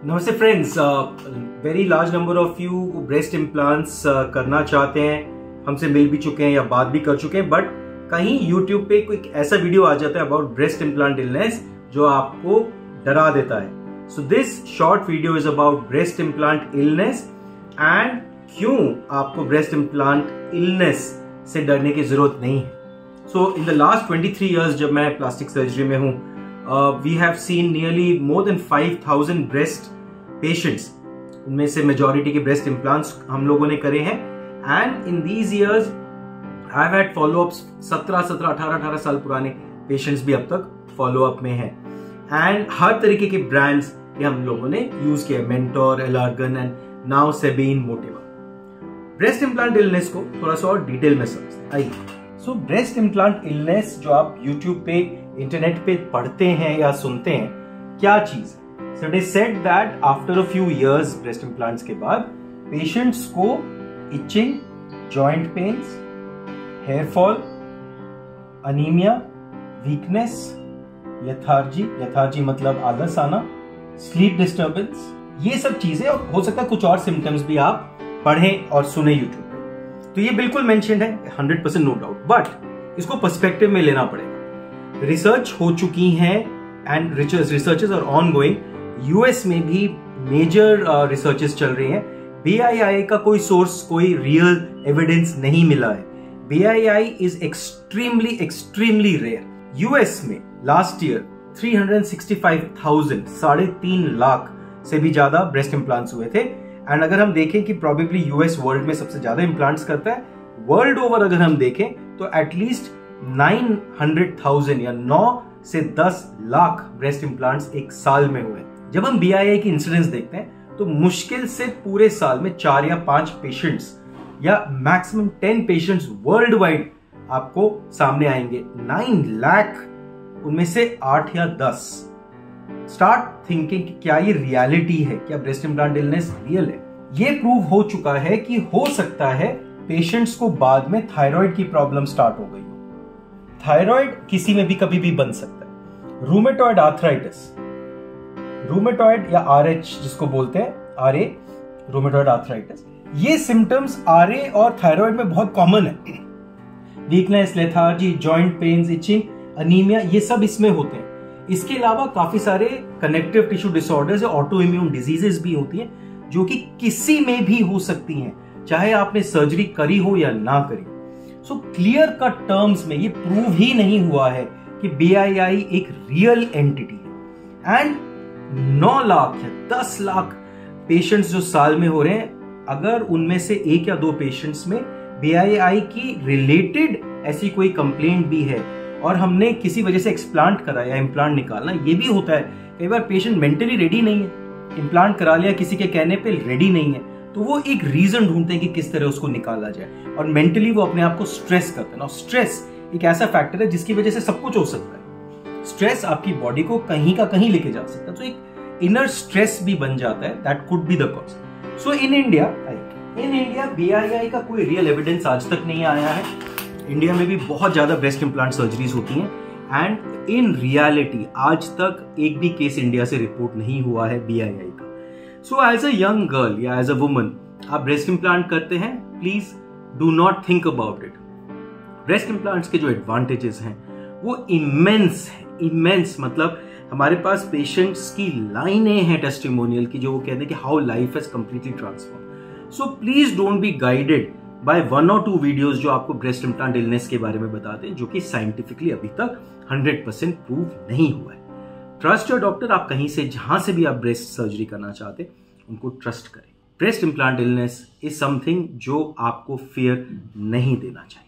नमस्ते friends, very large number of you breast implants करना चाहते हैं, हमसे मिल भी चुके हैं या बात भी कर चुके हैं, बट कहीं YouTube पे कोई ऐसा वीडियो आ जाता है अबाउट ब्रेस्ट इम्प्लांट इलनेस जो आपको डरा देता है। So this short video is about breast implant illness and क्यों आपको ब्रेस्ट इम्प्लांट इलनेस से डरने की जरूरत नहीं है। सो इन द लास्ट 23 ईयर्स जब मैं प्लास्टिक सर्जरी में हूं, we have seen nearly more than 5,000 breast patients. उनमें से majority के breast implants हम लोगों ने करे हैं, and in these years I've had follow-ups 18 साल पुराने patients भी अब तक follow-up में हैं, and हर तरीके के brands के हम लोगों ने use किया, Mentor, Allergan and now Sabine, Motiva. Breast implant illness को थोड़ा सा और डिटेल में समझते हैं, आइए। सो ब्रेस्ट इम्प्लांट इलनेस जो आप YouTube पे, इंटरनेट पे पढ़ते हैं या सुनते हैं, क्या चीज है? So it is said that after a few years breast implants के बाद पेशेंट्स को itching, joint pains, hair fall, anaemia, weakness, lethargy मतलब आलस आना, स्लीप डिस्टर्बेंस, ये सब चीजें, और हो सकता है कुछ और सिम्टम्स भी आप पढ़ें और सुने यूट्यूब पे। तो ये बिल्कुल मेंशन्ड है, 100% नो डाउट, बट इसको पर्सपेक्टिव में लेना पड़ेगा। रिसर्च हो चुकी है and researches are ongoing. US में भी मेजर रिसर्चेस चल रही हैं। BII का कोई सोर्स, कोई रियल एविडेंस नहीं मिला है। BII is extremely rare. US में लास्ट ईयर 365,000, 3.5 लाख से भी ज्यादा ब्रेस्ट इम्प्लांट्स हुए थे। एंड अगर हम देखें कि प्रोबेबली यूएस वर्ल्ड में सबसे ज्यादा इम्प्लांट्स करता है, वर्ल्ड ओवर अगर हम देखें तो एटलीस्ट 900,000 या 9 से 10 लाख ब्रेस्ट इम्प्लांट्स एक साल में हुए। जब हम BII की इंसिडेंस देखते हैं तो मुश्किल से पूरे साल में 4 या 5 पेशेंट्स या मैक्सिमम 10 पेशेंट्स वर्ल्ड वाइड आपको सामने आएंगे। 9 लाख, उनमें से 8 या 10। स्टार्ट थिंकिंग कि क्या ये रियलिटी है, क्या ब्रेस्ट इम्प्लांट इलनेस रियल है। ये प्रूव हो चुका है कि हो सकता है पेशेंट्स को बाद में थायराइड की प्रॉब्लम स्टार्ट हो गई हो। थायराइड किसी में भी कभी भी बन सकता है। रूमेटॉइड आर्थराइटिस, रूमेटॉइड या RH जिसको बोलते हैं, RA, रूमेटॉइड आर्थराइटिस, ये सिम्टम्स RA और थायराइड में बहुत कॉमन है। Weakness, lethargy, joint pains, itching, anaemia, ये सब इसमें होते हैं। इसके अलावा काफी सारे कनेक्टिव टिश्यू डिसऑर्डर्स या ऑटो इम्यून डिजीजेस भी होती हैं जो कि किसी में भी हो सकती हैं, चाहे आपने सर्जरी करी हो या ना करी। सो क्लियर कट टर्म्स में ये प्रूव ही नहीं हुआ है कि BII एक रियल एंटिटी है। एंड 9 लाख या 10 लाख पेशेंट्स जो साल में हो रहे हैं, अगर उनमें से 1 या 2 पेशेंट्स में BII की रिलेटेड ऐसी कोई कंप्लेंट भी है और हमने किसी वजह से एक्सप्लांट करा या इम्प्लांट निकालना, ये भी होता है। कई बार पेशेंट मेंटली रेडी नहीं है, इम्प्लांट करा लिया, किसी के कहने पे रेडी नहीं है, तो वो एक रीजन ढूंढते हैं कि किस तरह उसको निकाला जाए, और मेंटली वो अपने आप को स्ट्रेस करते हैं। स्ट्रेस एक ऐसा फैक्टर है जिसकी वजह से सब कुछ हो सकता है। स्ट्रेस आपकी बॉडी को कहीं का कहीं लेके जा सकता है, तो एक इनर स्ट्रेस भी बन जाता है, that could be the cause. So in India BII का कोई रियल एविडेंस आज तक नहीं आया है। इंडिया में भी बहुत ज्यादा ब्रेस्ट इम्प्लांट सर्जरीज होती हैं, एंड इन रियलिटी आज तक एक भी केस इंडिया से रिपोर्ट नहीं हुआ है BII का। So as a young girl या एज अ वुमन आप ब्रेस्ट इम्प्लांट करते हैं, please do not think about it. Breast implants के जो एडवांटेजेस हैं वो इमेंस है, इमेंस मतलब हमारे पास पेशेंट्स की लाइनें हैं टेस्टिमोनियल की, जो वो कहते हैं कि how life has completely transform. So please don't be guided by 1 or 2 videos जो आपको ब्रेस्ट इम्प्लांट इलनेस के बारे में बताते हैं, जो कि साइंटिफिकली अभी तक 100% प्रूव नहीं हुआ है। Trust your doctor. आप कहीं से, जहां से भी आप ब्रेस्ट सर्जरी करना चाहते हैं, उनको ट्रस्ट करें। Breast implant illness is something जो आपको फियर नहीं देना चाहिए।